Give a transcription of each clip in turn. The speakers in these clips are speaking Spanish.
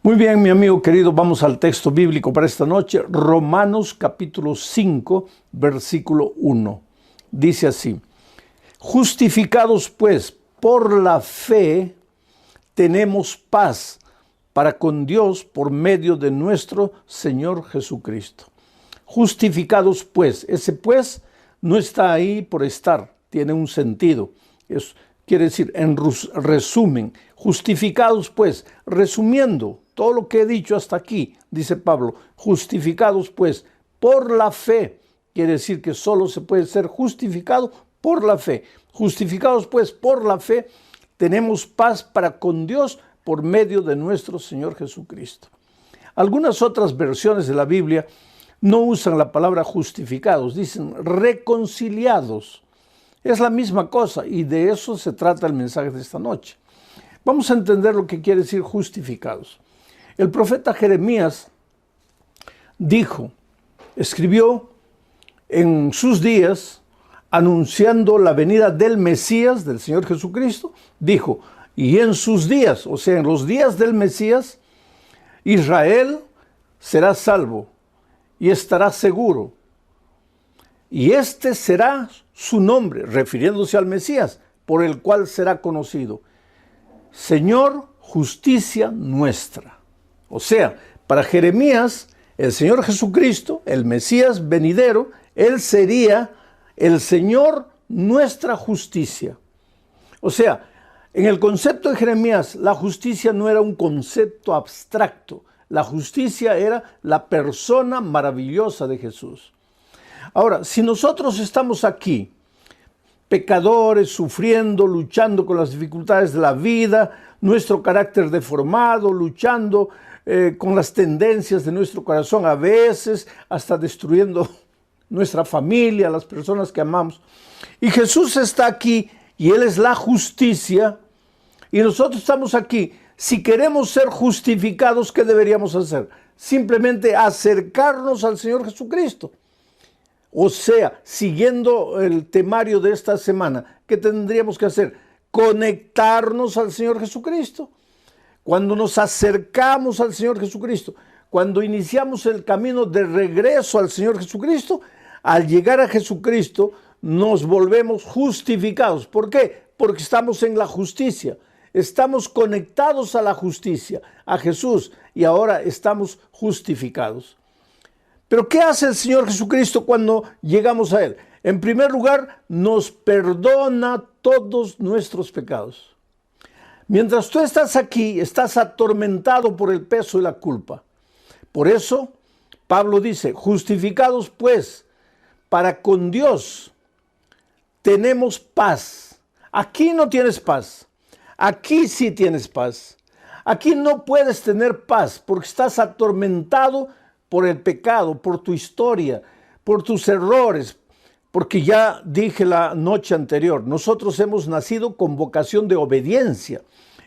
Muy bien, mi amigo querido, vamos al texto bíblico para esta noche. Romanos capítulo 5, versículo 1. Dice así: justificados pues por la fe, tenemos paz para con Dios por medio de nuestro Señor Jesucristo. Justificados pues, ese pues no está ahí por estar, tiene un sentido. Quiere decir, en resumen, justificados pues, resumiendo todo lo que he dicho hasta aquí, dice Pablo, justificados pues por la fe. Quiere decir que solo se puede ser justificado por la fe. Justificados pues por la fe, tenemos paz para con Dios por medio de nuestro Señor Jesucristo. Algunas otras versiones de la Biblia no usan la palabra justificados, dicen reconciliados. Es la misma cosa y de eso se trata el mensaje de esta noche. Vamos a entender lo que quiere decir justificados. El profeta Jeremías escribió en sus días, anunciando la venida del Mesías, del Señor Jesucristo, dijo: y en sus días, o sea, en los días del Mesías, Israel será salvo y estará seguro. Y este será su nombre, refiriéndose al Mesías, por el cual será conocido: Señor, justicia nuestra. O sea, para Jeremías, el Señor Jesucristo, el Mesías venidero, Él sería el Señor, nuestra justicia. O sea, en el concepto de Jeremías, la justicia no era un concepto abstracto. La justicia era la persona maravillosa de Jesús. Ahora, si nosotros estamos aquí, pecadores, sufriendo, luchando con las dificultades de la vida, nuestro carácter deformado, luchando con las tendencias de nuestro corazón, a veces hasta destruyendo nuestra familia, las personas que amamos. Y Jesús está aquí y Él es la justicia y nosotros estamos aquí. Si queremos ser justificados, ¿qué deberíamos hacer? Simplemente acercarnos al Señor Jesucristo. O sea, siguiendo el temario de esta semana, ¿qué tendríamos que hacer? Conectarnos al Señor Jesucristo. Cuando nos acercamos al Señor Jesucristo, cuando iniciamos el camino de regreso al Señor Jesucristo, al llegar a Jesucristo nos volvemos justificados. ¿Por qué? Porque estamos en la justicia. Estamos conectados a la justicia, a Jesús, y ahora estamos justificados. Pero ¿qué hace el Señor Jesucristo cuando llegamos a Él? En primer lugar, nos perdona todos nuestros pecados. Mientras tú estás aquí, estás atormentado por el peso y la culpa. Por eso, Pablo dice: justificados pues para con Dios tenemos paz. Aquí no tienes paz. Aquí sí tienes paz. Aquí no puedes tener paz porque estás atormentado por el pecado, por tu historia, por tus errores. Porque ya dije la noche anterior, nosotros hemos nacido con vocación de obediencia.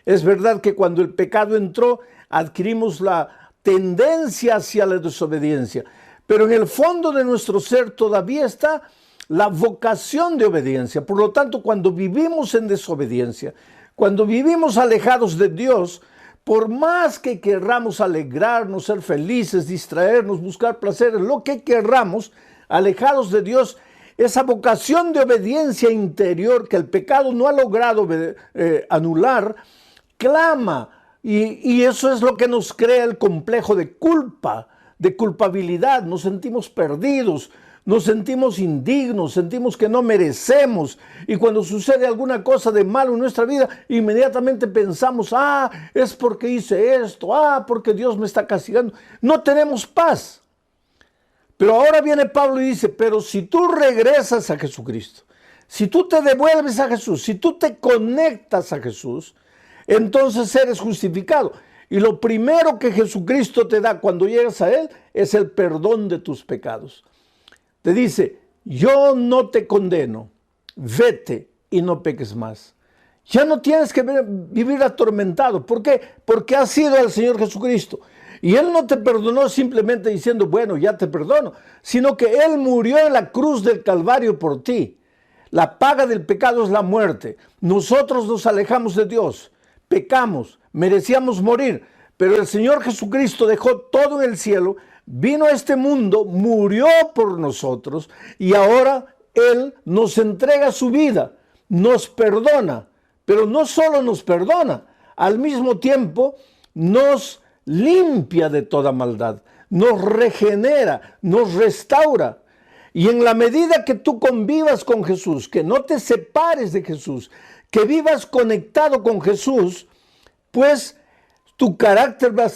Es verdad que cuando el pecado entró, adquirimos la tendencia hacia la desobediencia. Pero en el fondo de nuestro ser todavía está la vocación de obediencia. Por lo tanto, cuando vivimos en desobediencia, cuando vivimos alejados de Dios, por más que querramos alegrarnos, ser felices, distraernos, buscar placeres, lo que querramos, alejados de Dios, esa vocación de obediencia interior que el pecado no ha logrado anular, clama. Y eso es lo que nos crea el complejo de culpa, de culpabilidad. Nos sentimos perdidos, nos sentimos indignos, sentimos que no merecemos. Y cuando sucede alguna cosa de malo en nuestra vida, inmediatamente pensamos: es porque hice esto, porque Dios me está castigando. No tenemos paz. Pero ahora viene Pablo y dice: pero si tú regresas a Jesucristo, si tú te devuelves a Jesús, si tú te conectas a Jesús, entonces eres justificado. Y lo primero que Jesucristo te da cuando llegas a Él es el perdón de tus pecados. Te dice: yo no te condeno, vete y no peques más. Ya no tienes que vivir atormentado. ¿Por qué? Porque has ido al Señor Jesucristo. Y Él no te perdonó simplemente diciendo: bueno, ya te perdono, sino que Él murió en la cruz del Calvario por ti. La paga del pecado es la muerte. Nosotros nos alejamos de Dios, pecamos, merecíamos morir, Pero el Señor Jesucristo dejó todo en el cielo, vino a este mundo, murió por nosotros y ahora Él nos entrega su vida, nos perdona, pero no solo nos perdona, al mismo tiempo nos limpia de toda maldad, nos regenera, nos restaura. Y en la medida que tú convivas con Jesús, que no te separes de Jesús, que vivas conectado con Jesús, pues tu carácter va a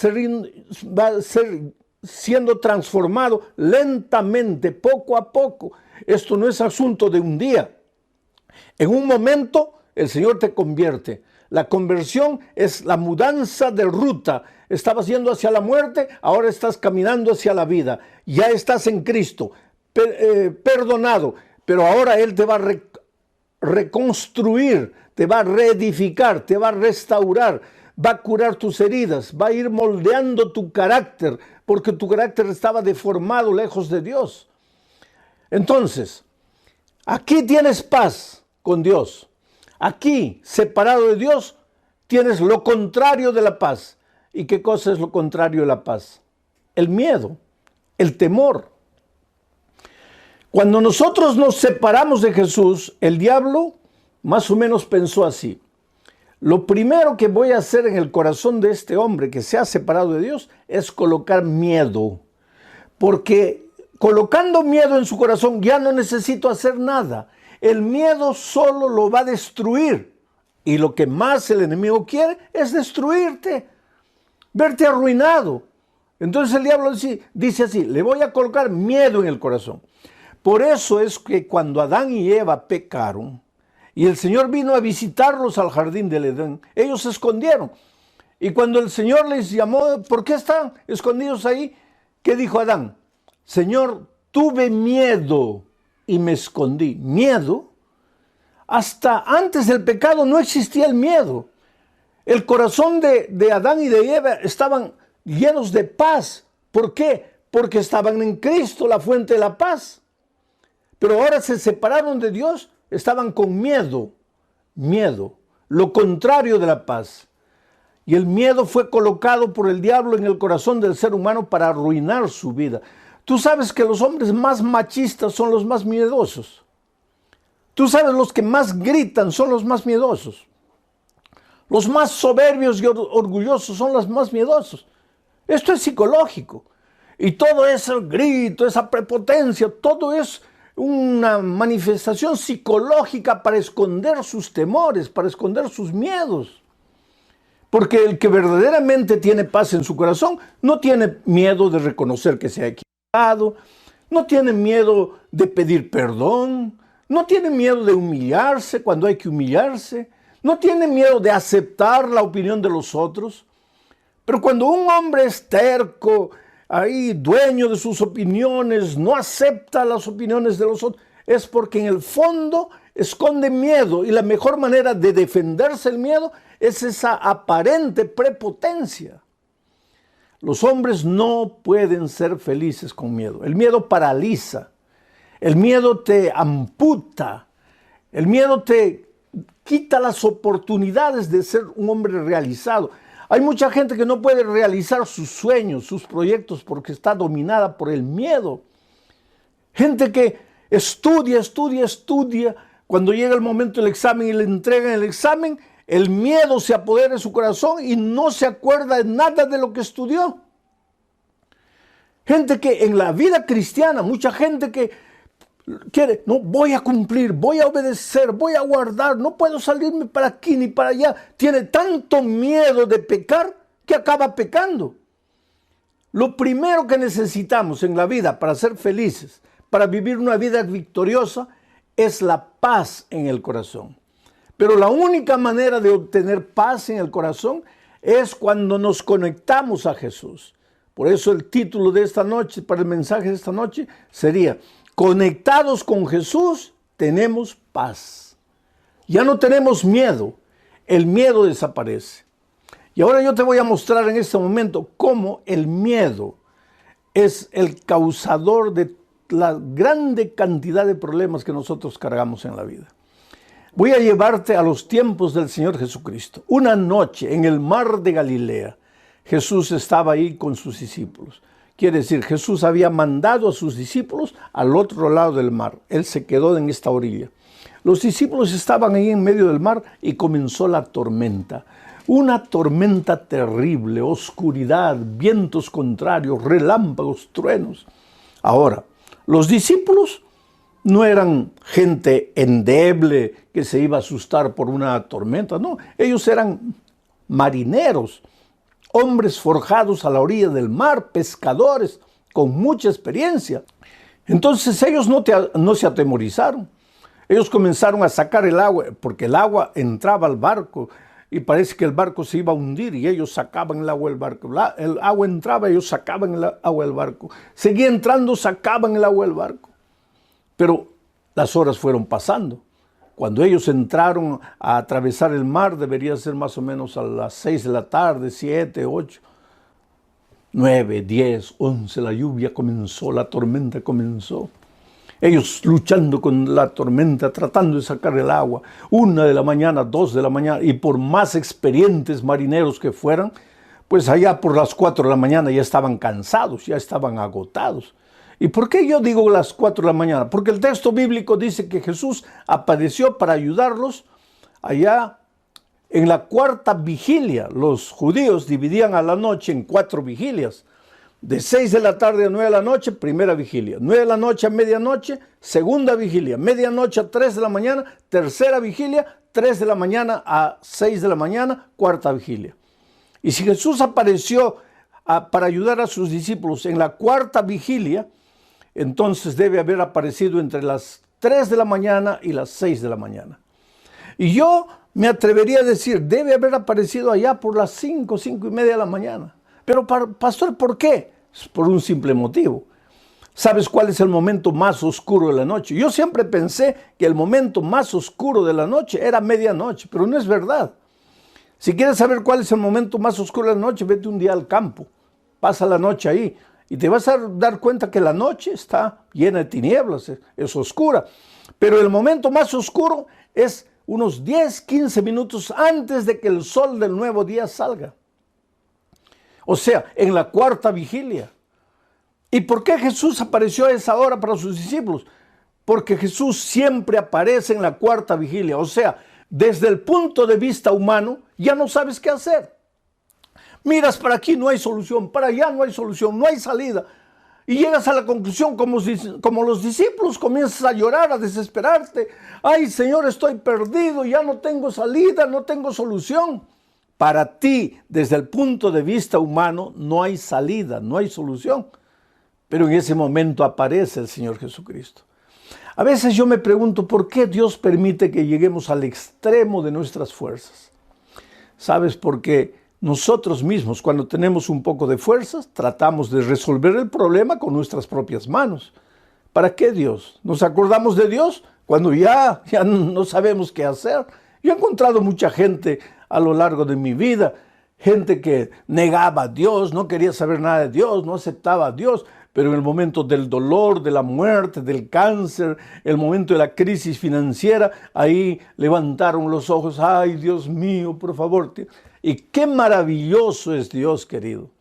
ser siendo transformado lentamente, poco a poco. Esto no es asunto de un día. En un momento el Señor te convierte. La conversión es la mudanza de ruta. Estabas yendo hacia la muerte, ahora estás caminando hacia la vida. Ya estás en Cristo, perdonado, pero ahora Él te va a reconstruir, te va a reedificar, te va a restaurar, va a curar tus heridas, va a ir moldeando tu carácter, porque tu carácter estaba deformado lejos de Dios. Entonces, aquí tienes paz con Dios. Aquí, separado de Dios, tienes lo contrario de la paz. ¿Y qué cosa es lo contrario de la paz? El miedo, el temor. Cuando nosotros nos separamos de Jesús, el diablo más o menos pensó así: lo primero que voy a hacer en el corazón de este hombre que se ha separado de Dios es colocar miedo. Porque colocando miedo en su corazón ya no necesito hacer nada. El miedo solo lo va a destruir. Y lo que más el enemigo quiere es destruirte, verte arruinado. Entonces el diablo dice así: le voy a colocar miedo en el corazón. Por eso es que cuando Adán y Eva pecaron, y el Señor vino a visitarlos al jardín del Edén, ellos se escondieron. Y cuando el Señor les llamó: ¿por qué están escondidos ahí? ¿Qué dijo Adán? Señor, tuve miedo y me escondí. ¿Miedo? Hasta antes del pecado no existía el miedo. El corazón de Adán y de Eva estaban llenos de paz. ¿Por qué? Porque estaban en Cristo, la fuente de la paz. Pero ahora se separaron de Dios, estaban con miedo, lo contrario de la paz. Y el miedo fue colocado por el diablo en el corazón del ser humano para arruinar su vida. Tú sabes que los hombres más machistas son los más miedosos. Tú sabes, los que más gritan son los más miedosos. Los más soberbios y orgullosos son los más miedosos. Esto es psicológico. Y todo ese grito, esa prepotencia, todo es una manifestación psicológica para esconder sus temores, para esconder sus miedos. Porque el que verdaderamente tiene paz en su corazón no tiene miedo de reconocer que se ha equivocado, no tiene miedo de pedir perdón, no tiene miedo de humillarse cuando hay que humillarse, no tiene miedo de aceptar la opinión de los otros. Pero cuando un hombre es terco, ahí dueño de sus opiniones, no acepta las opiniones de los otros, es porque en el fondo esconde miedo, y la mejor manera de defenderse el miedo es esa aparente prepotencia. Los hombres no pueden ser felices con miedo. El miedo paraliza, el miedo te amputa, el miedo te quita las oportunidades de ser un hombre realizado. Hay mucha gente que no puede realizar sus sueños, sus proyectos, porque está dominada por el miedo. Gente que estudia. Cuando llega el momento del examen y le entregan el examen, el miedo se apodera de su corazón y no se acuerda de nada de lo que estudió. Gente que en la vida cristiana, mucha gente que quiere: no, voy a cumplir, voy a obedecer, voy a guardar, no puedo salirme para aquí ni para allá. Tiene tanto miedo de pecar que acaba pecando. Lo primero que necesitamos en la vida para ser felices, para vivir una vida victoriosa, es la paz en el corazón. Pero la única manera de obtener paz en el corazón es cuando nos conectamos a Jesús. Por eso el título de esta noche, para el mensaje de esta noche, sería: conectados con Jesús, tenemos paz. Ya no tenemos miedo. El miedo desaparece. Y ahora yo te voy a mostrar en este momento cómo el miedo es el causador de la grande cantidad de problemas que nosotros cargamos en la vida. Voy a llevarte a los tiempos del Señor Jesucristo. Una noche en el mar de Galilea, Jesús estaba ahí con sus discípulos. Quiere decir, Jesús había mandado a sus discípulos al otro lado del mar. Él se quedó en esta orilla. Los discípulos estaban ahí en medio del mar y comenzó la tormenta. Una tormenta terrible, oscuridad, vientos contrarios, relámpagos, truenos. Ahora, los discípulos no eran gente endeble que se iba a asustar por una tormenta, no. Ellos eran marineros, hombres forjados a la orilla del mar, pescadores con mucha experiencia. Entonces ellos no se atemorizaron. Ellos comenzaron a sacar el agua, porque el agua entraba al barco y parece que el barco se iba a hundir y ellos sacaban el agua del barco. El agua entraba, ellos sacaban el agua del barco. Seguía entrando, sacaban el agua del barco. Pero las horas fueron pasando. Cuando ellos entraron a atravesar el mar, debería ser más o menos a las 6 de la tarde, 7, 8, 9, 10, 11, la lluvia comenzó, la tormenta comenzó. Ellos luchando con la tormenta, tratando de sacar el agua. 1 de la mañana, 2 de la mañana, y por más experientes marineros que fueran, pues allá por las 4 de la mañana ya estaban cansados, ya estaban agotados. ¿Y por qué yo digo las 4 de la mañana? Porque el texto bíblico dice que Jesús apareció para ayudarlos allá en la 4ª vigilia. Los judíos dividían a la noche en 4 vigilias. De 6 de la tarde a 9 de la noche, primera vigilia. 9 de la noche a medianoche, segunda vigilia. Medianoche a 3 de la mañana, tercera vigilia. 3 de la mañana a 6 de la mañana, cuarta vigilia. Y si Jesús apareció para ayudar a sus discípulos en la 4ª vigilia, entonces debe haber aparecido entre las 3 de la mañana y las 6 de la mañana. Y yo me atrevería a decir, debe haber aparecido allá por las 5, 5 y media de la mañana. Pero pastor, ¿por qué? Por un simple motivo. ¿Sabes cuál es el momento más oscuro de la noche? Yo siempre pensé que el momento más oscuro de la noche era medianoche, pero no es verdad. Si quieres saber cuál es el momento más oscuro de la noche, vete un día al campo, pasa la noche ahí. Y te vas a dar cuenta que la noche está llena de tinieblas, es oscura. Pero el momento más oscuro es unos 10, 15 minutos antes de que el sol del nuevo día salga. O sea, en la 4ª vigilia. ¿Y por qué Jesús apareció a esa hora para sus discípulos? Porque Jesús siempre aparece en la 4ª vigilia. O sea, desde el punto de vista humano, ya no sabes qué hacer. Miras para aquí, no hay solución, para allá no hay solución, no hay salida. Y llegas a la conclusión, como los discípulos, comienzas a llorar, a desesperarte. Ay, Señor, estoy perdido, ya no tengo salida, no tengo solución. Para ti, desde el punto de vista humano, no hay salida, no hay solución. Pero en ese momento aparece el Señor Jesucristo. A veces yo me pregunto, ¿por qué Dios permite que lleguemos al extremo de nuestras fuerzas? ¿Sabes por qué? Nosotros mismos, cuando tenemos un poco de fuerzas, tratamos de resolver el problema con nuestras propias manos. ¿Para qué Dios? ¿Nos acordamos de Dios cuando ya no sabemos qué hacer? Yo he encontrado mucha gente a lo largo de mi vida, gente que negaba a Dios, no quería saber nada de Dios, no aceptaba a Dios, pero en el momento del dolor, de la muerte, del cáncer, el momento de la crisis financiera, ahí levantaron los ojos. ¡Ay, Dios mío, por favor! Y qué maravilloso es Dios, querido.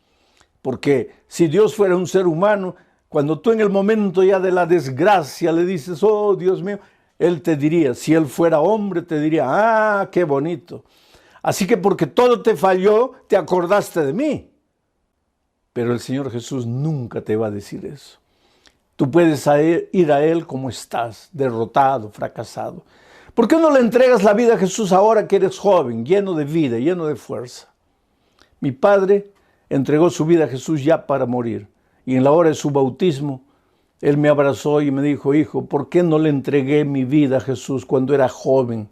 Porque si Dios fuera un ser humano, cuando tú en el momento ya de la desgracia le dices, oh, Dios mío, Él te diría, si Él fuera hombre, te diría, ah, qué bonito. Así que porque todo te falló, te acordaste de mí. Pero el Señor Jesús nunca te va a decir eso. Tú puedes ir a Él como estás, derrotado, fracasado. ¿Por qué no le entregas la vida a Jesús ahora que eres joven, lleno de vida, lleno de fuerza? Mi padre entregó su vida a Jesús ya para morir. Y en la hora de su bautismo, Él me abrazó y me dijo, hijo, ¿por qué no le entregué mi vida a Jesús cuando era joven?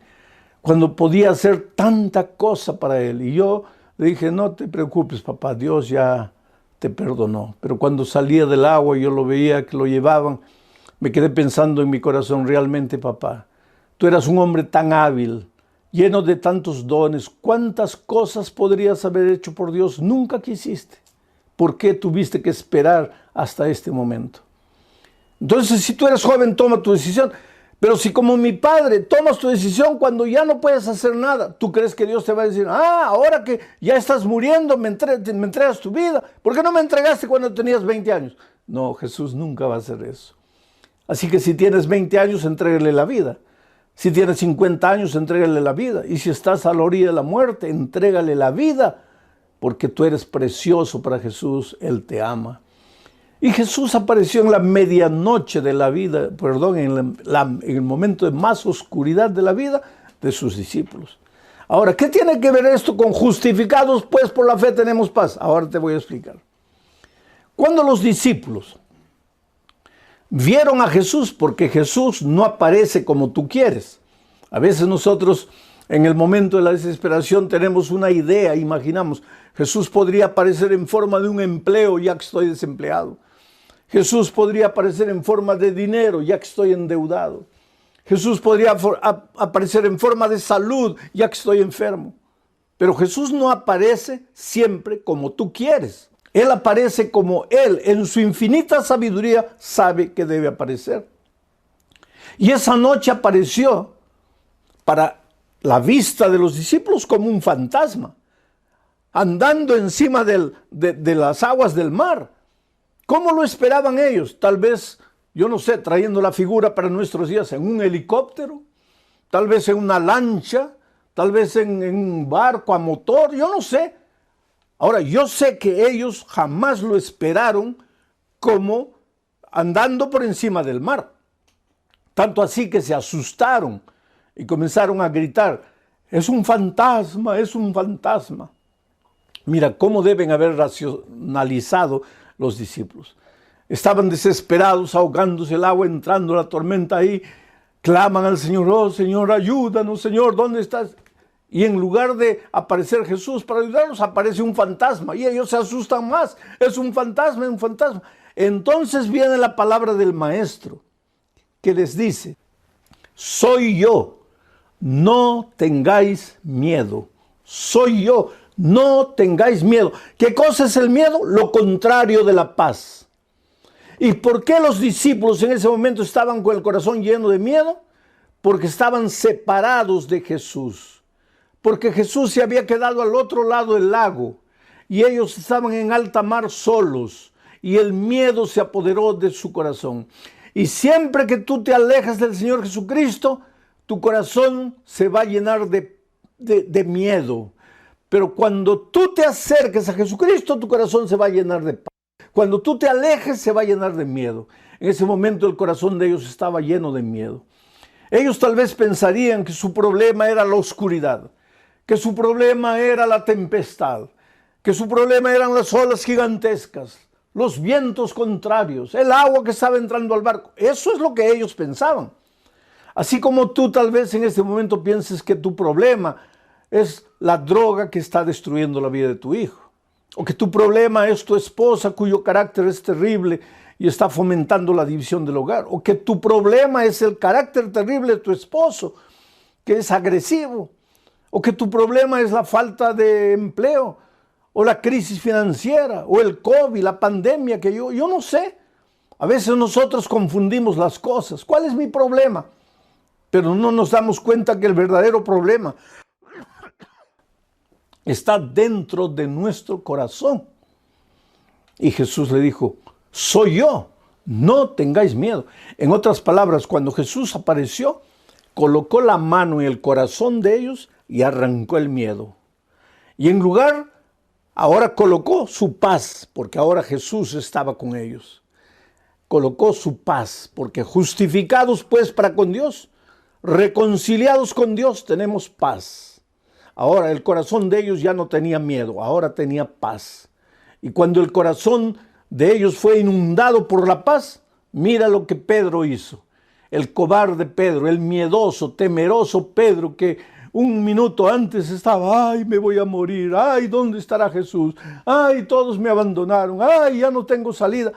Cuando podía hacer tanta cosa para Él. Y yo le dije, no te preocupes, papá, Dios ya te perdonó. Pero cuando salía del agua y yo lo veía que lo llevaban, me quedé pensando en mi corazón, realmente, papá, tú eras un hombre tan hábil, lleno de tantos dones. ¿Cuántas cosas podrías haber hecho por Dios? Nunca quisiste. ¿Por qué tuviste que esperar hasta este momento? Entonces, si tú eres joven, toma tu decisión. Pero si como mi padre tomas tu decisión cuando ya no puedes hacer nada, ¿tú crees que Dios te va a decir, ahora que ya estás muriendo, me entregas tu vida? ¿Por qué no me entregaste cuando tenías 20 años? No, Jesús nunca va a hacer eso. Así que si tienes 20 años, entrégale la vida. Si tienes 50 años, entrégale la vida. Y si estás a la orilla de la muerte, entrégale la vida, porque tú eres precioso para Jesús, Él te ama. Y Jesús apareció en la medianoche de la vida, en el momento de más oscuridad de la vida de sus discípulos. Ahora, ¿qué tiene que ver esto con justificados? Pues por la fe tenemos paz. Ahora te voy a explicar. Cuando los discípulos vieron a Jesús, porque Jesús no aparece como tú quieres. A veces nosotros en el momento de la desesperación tenemos una idea, imaginamos, Jesús podría aparecer en forma de un empleo ya que estoy desempleado. Jesús podría aparecer en forma de dinero, ya que estoy endeudado. Jesús podría aparecer en forma de salud, ya que estoy enfermo. Pero Jesús no aparece siempre como tú quieres. Él aparece como Él, en su infinita sabiduría, sabe que debe aparecer. Y esa noche apareció para la vista de los discípulos como un fantasma, andando encima de las aguas del mar. ¿Cómo lo esperaban ellos? Tal vez, yo no sé, trayendo la figura para nuestros días en un helicóptero, tal vez en una lancha, tal vez en un barco a motor, yo no sé. Ahora, yo sé que ellos jamás lo esperaron como andando por encima del mar. Tanto así que se asustaron y comenzaron a gritar, es un fantasma, es un fantasma. Mira cómo deben haber racionalizado los discípulos. Estaban desesperados, ahogándose el agua, entrando la tormenta ahí. Claman al Señor, oh Señor, ayúdanos, Señor, ¿dónde estás? Y en lugar de aparecer Jesús para ayudarlos, aparece un fantasma. Y ellos se asustan más. Es un fantasma, es un fantasma. Entonces viene la palabra del Maestro, que les dice, soy yo, no tengáis miedo. Soy yo, no tengáis miedo. ¿Qué cosa es el miedo? Lo contrario de la paz. ¿Y por qué los discípulos en ese momento estaban con el corazón lleno de miedo? Porque estaban separados de Jesús. Porque Jesús se había quedado al otro lado del lago y ellos estaban en alta mar solos y el miedo se apoderó de su corazón. Y siempre que tú te alejas del Señor Jesucristo, tu corazón se va a llenar de miedo. Pero cuando tú te acerques a Jesucristo, tu corazón se va a llenar de paz. Cuando tú te alejes, se va a llenar de miedo. En ese momento el corazón de ellos estaba lleno de miedo. Ellos tal vez pensarían que su problema era la oscuridad, que su problema era la tempestad, que su problema eran las olas gigantescas, los vientos contrarios, el agua que estaba entrando al barco. Eso es lo que ellos pensaban. Así como tú tal vez en este momento pienses que tu problema es la droga que está destruyendo la vida de tu hijo, o que tu problema es tu esposa cuyo carácter es terrible y está fomentando la división del hogar, o que tu problema es el carácter terrible de tu esposo, que es agresivo, o que tu problema es la falta de empleo, o la crisis financiera, o el COVID, la pandemia, que yo no sé. A veces nosotros confundimos las cosas. ¿Cuál es mi problema? Pero no nos damos cuenta que el verdadero problema está dentro de nuestro corazón. Y Jesús le dijo, soy yo, no tengáis miedo. En otras palabras, cuando Jesús apareció, colocó la mano en el corazón de ellos y arrancó el miedo. Y en lugar, ahora colocó su paz, porque ahora Jesús estaba con ellos. Colocó su paz, porque justificados pues para con Dios, reconciliados con Dios, tenemos paz. Ahora el corazón de ellos ya no tenía miedo, ahora tenía paz. Y cuando el corazón de ellos fue inundado por la paz, mira lo que Pedro hizo. El cobarde Pedro, el miedoso, temeroso Pedro, que un minuto antes estaba, ay, me voy a morir, ay, ¿dónde estará Jesús? Ay, todos me abandonaron, ay, ya no tengo salida.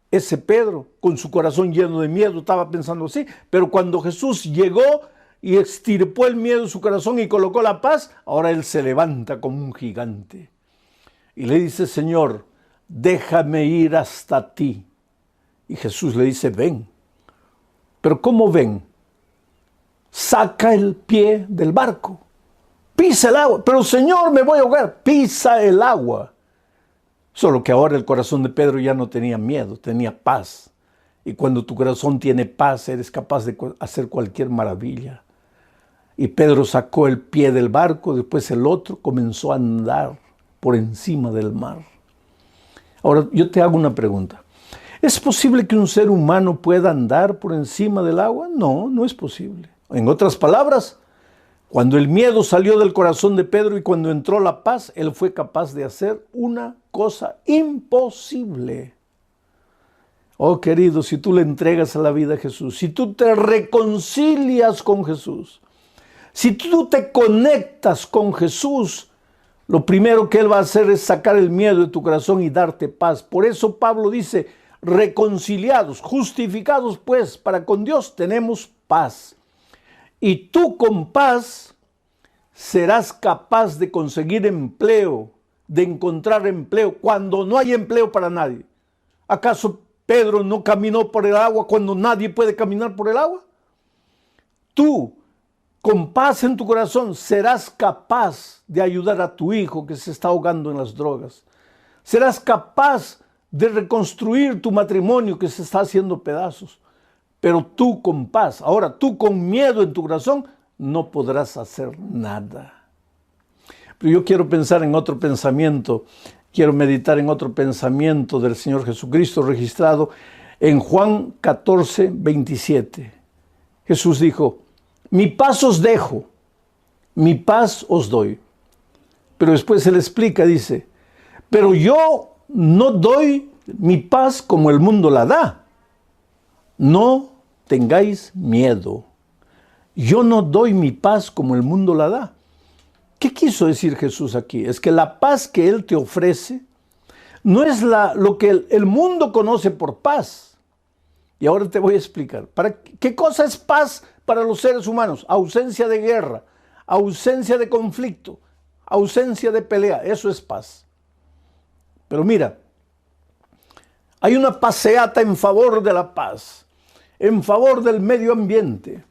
Ese Pedro, con su corazón lleno de miedo, estaba pensando así, pero cuando Jesús llegó y extirpó el miedo de su corazón y colocó la paz, ahora él se levanta como un gigante. Y le dice, Señor, déjame ir hasta ti. Y Jesús le dice, ven. Pero ¿cómo ven? saca el pie del barco, pisa el agua. Pero Señor, me voy a ahogar. Pisa el agua. Solo que ahora el corazón de Pedro ya no tenía miedo, tenía paz. Y cuando tu corazón tiene paz, eres capaz de hacer cualquier maravilla. Y Pedro sacó el pie del barco, después el otro comenzó a andar por encima del mar. Ahora, yo te hago una pregunta. ¿Es posible que un ser humano pueda andar por encima del agua? No, no es posible. En otras palabras, cuando el miedo salió del corazón de Pedro y cuando entró la paz, él fue capaz de hacer una cosa imposible. Oh, querido, si tú le entregas a la vida a Jesús, si tú te reconcilias con Jesús, si tú te conectas con Jesús, lo primero que Él va a hacer es sacar el miedo de tu corazón y darte paz. Por eso Pablo dice, reconciliados, justificados pues para con Dios tenemos paz. Y tú con paz serás capaz de conseguir empleo, de encontrar empleo cuando no hay empleo para nadie. ¿Acaso Pedro no caminó por el agua cuando nadie puede caminar por el agua? Tú, con paz en tu corazón, serás capaz de ayudar a tu hijo que se está ahogando en las drogas. Serás capaz de reconstruir tu matrimonio que se está haciendo pedazos. Pero tú con paz, ahora tú con miedo en tu corazón, no podrás hacer nada. Pero yo quiero pensar en otro pensamiento, quiero meditar en otro pensamiento del Señor Jesucristo registrado en Juan 14, 27. Jesús dijo, mi paz os dejo, mi paz os doy. Pero después Él explica, dice, pero yo no doy mi paz como el mundo la da. No tengáis miedo. Yo no doy mi paz como el mundo la da. ¿Qué quiso decir Jesús aquí? Es que la paz que Él te ofrece no es lo que el mundo conoce por paz. Y ahora te voy a explicar. ¿Qué cosa es paz para los seres humanos? Ausencia de guerra, ausencia de conflicto, ausencia de pelea. Eso es paz. Pero mira, hay una paseata en favor de la paz, en favor del medio ambiente,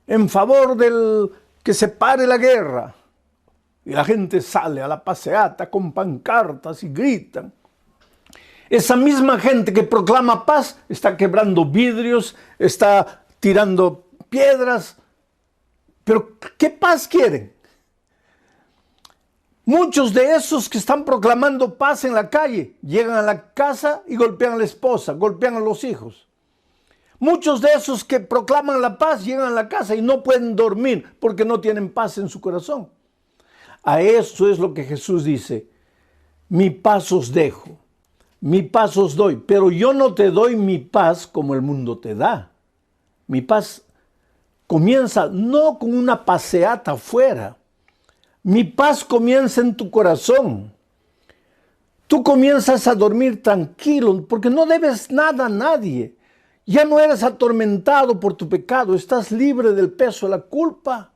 en favor del que se pare la guerra. Y la gente sale a la paseata con pancartas y gritan. Esa misma gente que proclama paz está quebrando vidrios, está tirando piedras. Pero ¿qué paz quieren? Muchos de esos que están proclamando paz en la calle llegan a la casa y golpean a la esposa, golpean a los hijos. Muchos de esos que proclaman la paz llegan a la casa y no pueden dormir porque no tienen paz en su corazón. A eso es lo que Jesús dice, mi paz os dejo, mi paz os doy, pero yo no te doy mi paz como el mundo te da. Mi paz comienza no con una paseata afuera, mi paz comienza en tu corazón. Tú comienzas a dormir tranquilo porque no debes nada a nadie. Ya no eres atormentado por tu pecado, estás libre del peso de la culpa.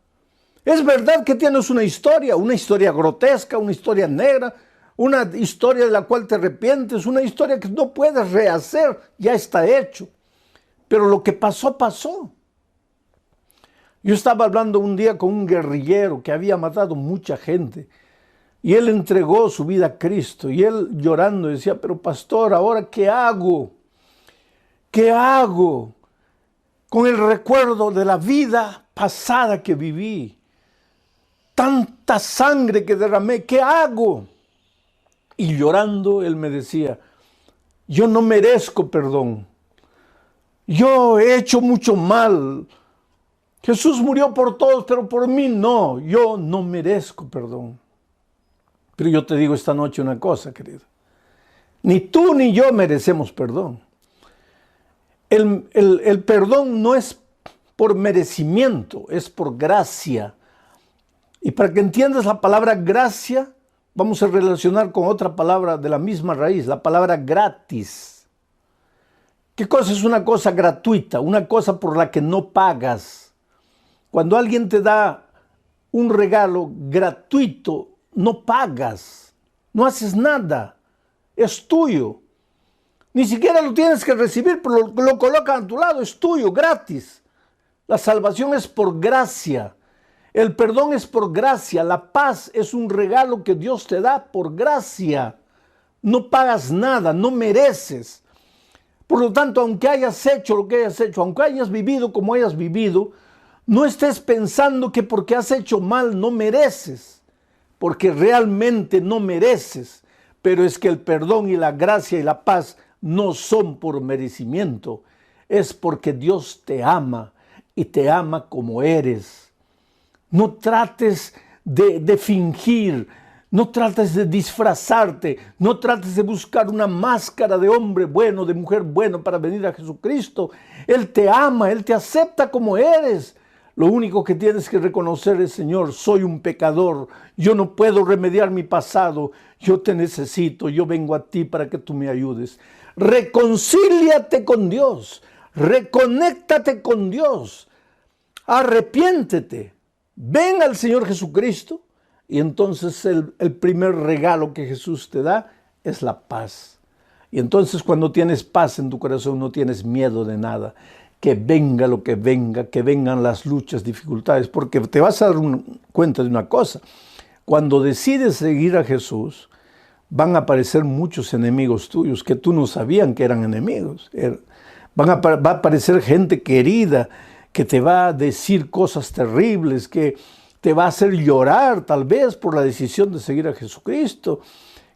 Es verdad que tienes una historia grotesca, una historia negra, una historia de la cual te arrepientes, una historia que no puedes rehacer, ya está hecho. Pero lo que pasó, pasó. Yo estaba hablando un día con un guerrillero que había matado mucha gente y él entregó su vida a Cristo y él llorando decía, pero pastor, ¿ahora qué hago? ¿Qué hago con el recuerdo de la vida pasada que viví? Tanta sangre que derramé, ¿qué hago? Y llorando él me decía, yo no merezco perdón. Yo he hecho mucho mal. Jesús murió por todos, pero por mí no. Yo no merezco perdón. Pero yo te digo esta noche una cosa, querido. Ni tú ni yo merecemos perdón. El perdón no es por merecimiento, es por gracia. Y para que entiendas la palabra gracia, vamos a relacionar con otra palabra de la misma raíz, la palabra gratis. ¿Qué cosa es una cosa gratuita? Una cosa por la que no pagas. Cuando alguien te da un regalo gratuito, no pagas, no haces nada, es tuyo. Ni siquiera lo tienes que recibir, pero lo colocan a tu lado, es tuyo, gratis. La salvación es por gracia. El perdón es por gracia. La paz es un regalo que Dios te da por gracia. No pagas nada, no mereces. Por lo tanto, aunque hayas hecho lo que hayas hecho, aunque hayas vivido como hayas vivido, no estés pensando que porque has hecho mal no mereces, porque realmente no mereces. Pero es que el perdón y la gracia y la paz no son por merecimiento, es porque Dios te ama y te ama como eres. No trates de fingir, no trates de disfrazarte, no trates de buscar una máscara de hombre bueno, de mujer bueno para venir a Jesucristo. Él te ama, Él te acepta como eres. Lo único que tienes que reconocer es, Señor, soy un pecador, yo no puedo remediar mi pasado, yo te necesito, yo vengo a ti para que tú me ayudes. Reconcíliate con Dios, reconéctate con Dios, arrepiéntete, ven al Señor Jesucristo. Y entonces el primer regalo que Jesús te da es la paz. Y entonces cuando tienes paz en tu corazón no tienes miedo de nada. Que venga lo que venga, que vengan las luchas, dificultades. Porque te vas a dar cuenta de una cosa. Cuando decides seguir a Jesús, van a aparecer muchos enemigos tuyos que tú no sabían que eran enemigos. Va a aparecer gente querida que te va a decir cosas terribles, que te va a hacer llorar tal vez por la decisión de seguir a Jesucristo,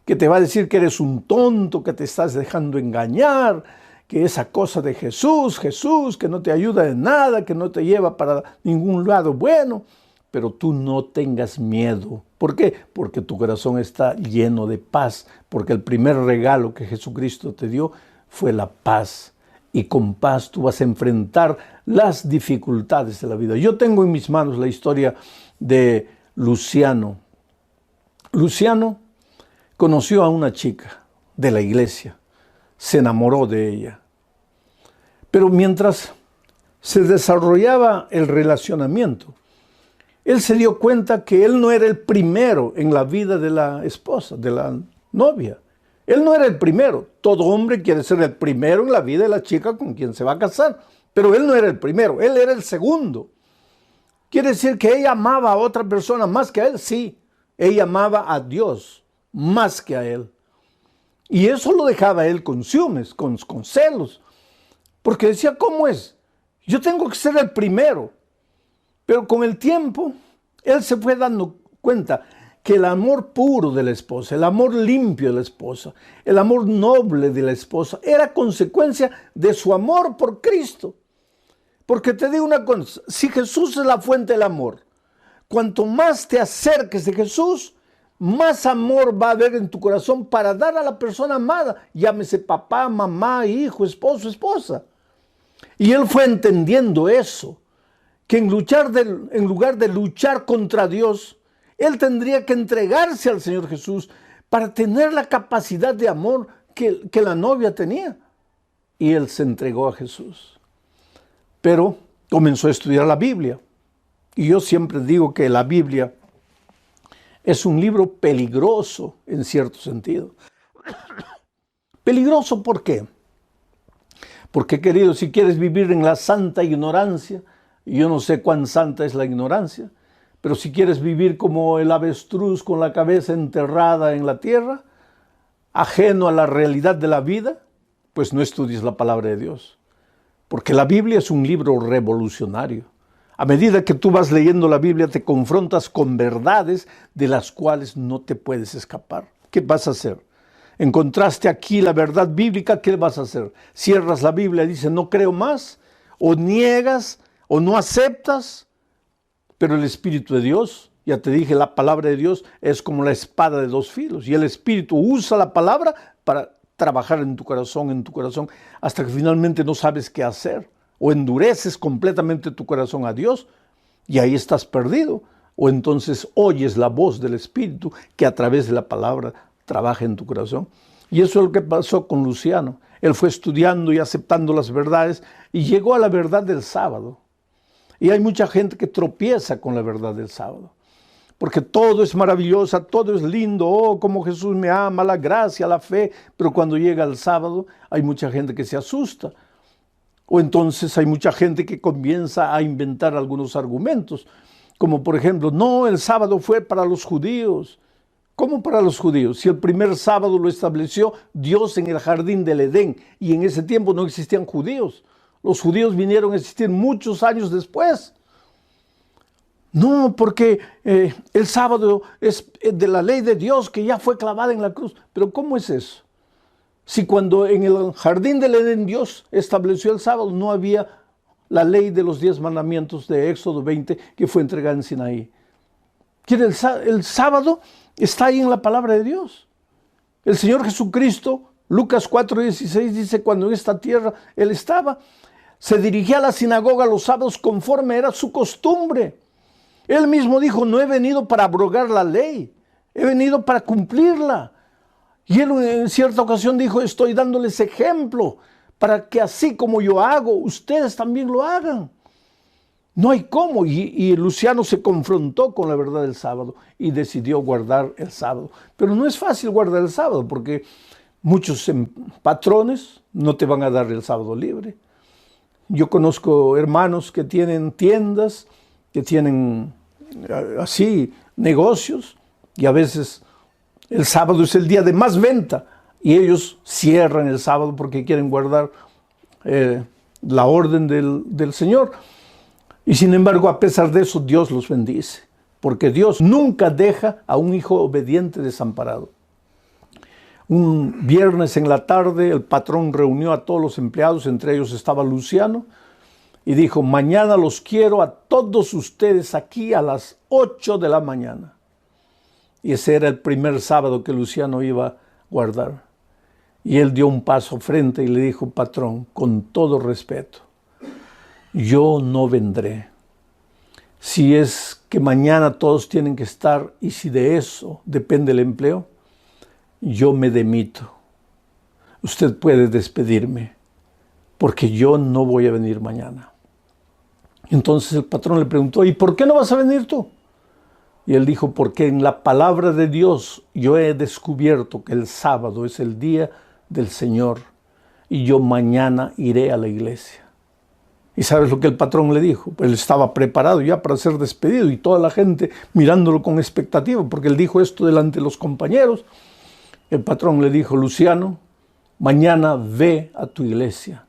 que te va a decir que eres un tonto, que te estás dejando engañar, que esa cosa de Jesús, que no te ayuda en nada, que no te lleva para ningún lado bueno. Pero tú no tengas miedo. ¿Por qué? Porque tu corazón está lleno de paz, porque el primer regalo que Jesucristo te dio fue la paz. Y con paz tú vas a enfrentar las dificultades de la vida. Yo tengo en mis manos la historia de Luciano. Luciano conoció a una chica de la iglesia, se enamoró de ella. Pero mientras se desarrollaba el relacionamiento, él se dio cuenta que él no era el primero en la vida de la esposa, de la novia. Él no era el primero. Todo hombre quiere ser el primero en la vida de la chica con quien se va a casar. Pero él no era el primero, él era el segundo. ¿Quiere decir que ella amaba a otra persona más que a él? Sí, ella amaba a Dios más que a él. Y eso lo dejaba a él con ciúmes, con celos. Porque decía, ¿cómo es? Yo tengo que ser el primero. Pero con el tiempo, él se fue dando cuenta que el amor puro de la esposa, el amor limpio de la esposa, el amor noble de la esposa, era consecuencia de su amor por Cristo. Porque te digo una cosa, si Jesús es la fuente del amor, cuanto más te acerques de Jesús, más amor va a haber en tu corazón para dar a la persona amada, llámese papá, mamá, hijo, esposo, esposa. Y él fue entendiendo eso, que en lugar de luchar contra Dios, él tendría que entregarse al Señor Jesús para tener la capacidad de amor que la novia tenía. Y él se entregó a Jesús. Pero comenzó a estudiar la Biblia. Y yo siempre digo que la Biblia es un libro peligroso en cierto sentido. ¿Peligroso por qué? Porque, querido, si quieres vivir en la santa ignorancia, y yo no sé cuán santa es la ignorancia, pero si quieres vivir como el avestruz con la cabeza enterrada en la tierra, ajeno a la realidad de la vida, pues no estudies la palabra de Dios. Porque la Biblia es un libro revolucionario. A medida que tú vas leyendo la Biblia, te confrontas con verdades de las cuales no te puedes escapar. ¿Qué vas a hacer? Encontraste aquí la verdad bíblica, ¿qué vas a hacer? Cierras la Biblia y dices, no creo más, o niegas, o no aceptas. Pero el Espíritu de Dios, ya te dije, la palabra de Dios es como la espada de dos filos. Y el Espíritu usa la palabra para trabajar en tu corazón, hasta que finalmente no sabes qué hacer. O endureces completamente tu corazón a Dios y ahí estás perdido. O entonces oyes la voz del Espíritu que a través de la palabra trabaja en tu corazón. Y eso es lo que pasó con Luciano. Él fue estudiando y aceptando las verdades y llegó a la verdad del sábado. Y hay mucha gente que tropieza con la verdad del sábado. Porque todo es maravilloso, todo es lindo, oh, como Jesús me ama, la gracia, la fe. Pero cuando llega el sábado, hay mucha gente que se asusta. O entonces hay mucha gente que comienza a inventar algunos argumentos, como por ejemplo, no, el sábado fue para los judíos. ¿Cómo para los judíos? Si el primer sábado lo estableció Dios en el jardín del Edén y en ese tiempo no existían judíos. Los judíos vinieron a existir muchos años después. No, porque el sábado es de la ley de Dios que ya fue clavada en la cruz. Pero ¿cómo es eso? Si cuando en el jardín del Edén Dios estableció el sábado, no había la ley de los 10 mandamientos de Éxodo 20 que fue entregada en Sinaí. El sábado está ahí en la palabra de Dios. El Señor Jesucristo, Lucas 4:16 dice, cuando en esta tierra Él estaba, se dirigía a la sinagoga los sábados conforme era su costumbre. Él mismo dijo, no he venido para abrogar la ley, he venido para cumplirla. Y él en cierta ocasión dijo, estoy dándoles ejemplo para que así como yo hago, ustedes también lo hagan. No hay cómo. Y Luciano se confrontó con la verdad del sábado y decidió guardar el sábado. Pero no es fácil guardar el sábado porque muchos patrones no te van a dar el sábado libre. Yo conozco hermanos que tienen tiendas, que tienen así negocios y a veces el sábado es el día de más venta y ellos cierran el sábado porque quieren guardar la orden del Señor. Y sin embargo, a pesar de eso, Dios los bendice, porque Dios nunca deja a un hijo obediente desamparado. Un viernes en la tarde, el patrón reunió a todos los empleados, entre ellos estaba Luciano, y dijo, mañana los quiero a todos ustedes aquí a las 8 de la mañana. Y ese era el primer sábado que Luciano iba a guardar. Y él dio un paso frente y le dijo, patrón, con todo respeto, yo no vendré. Si es que mañana todos tienen que estar y si de eso depende el empleo, yo me demito. Usted puede despedirme porque yo no voy a venir mañana. Entonces el patrón le preguntó, ¿y por qué no vas a venir tú? Y él dijo, porque en la palabra de Dios yo he descubierto que el sábado es el día del Señor y yo mañana iré a la iglesia. ¿Y sabes lo que el patrón le dijo? Pues él estaba preparado ya para ser despedido y toda la gente mirándolo con expectativa, porque él dijo esto delante de los compañeros. El patrón le dijo, Luciano, mañana ve a tu iglesia,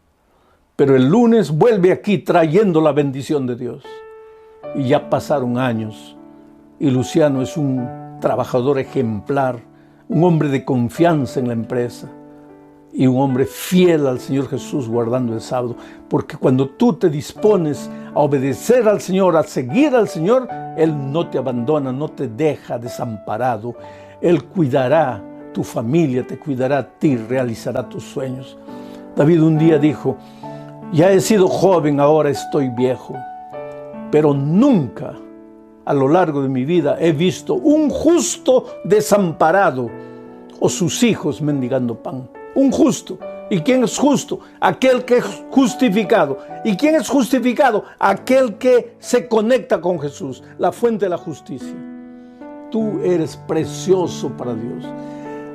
pero el lunes vuelve aquí trayendo la bendición de Dios. Y ya pasaron años y Luciano es un trabajador ejemplar, un hombre de confianza en la empresa. Y un hombre fiel al Señor Jesús guardando el sábado. Porque cuando tú te dispones a obedecer al Señor, a seguir al Señor, Él no te abandona, no te deja desamparado. Él cuidará tu familia, te cuidará a ti, realizará tus sueños. David un día dijo, ya he sido joven, ahora estoy viejo, pero nunca a lo largo de mi vida he visto un justo desamparado o sus hijos mendigando pan. Un justo. ¿Y quién es justo? Aquel que es justificado. ¿Y quién es justificado? Aquel que se conecta con Jesús, la fuente de la justicia. Tú eres precioso para Dios.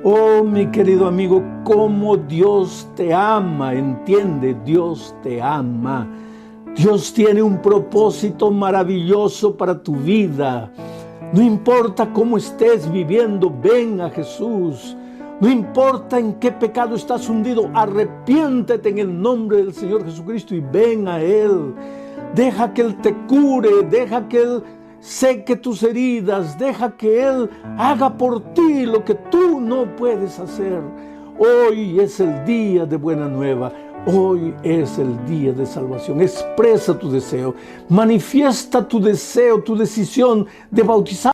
Oh, mi querido amigo, cómo Dios te ama. Entiende, Dios te ama. Dios tiene un propósito maravilloso para tu vida. No importa cómo estés viviendo, ven a Jesús. No importa en qué pecado estás hundido, arrepiéntete en el nombre del Señor Jesucristo y ven a Él. Deja que Él te cure, deja que Él seque tus heridas, deja que Él haga por ti lo que tú no puedes hacer. Hoy es el día de buena nueva, hoy es el día de salvación. Expresa tu deseo, manifiesta tu deseo, tu decisión de bautizar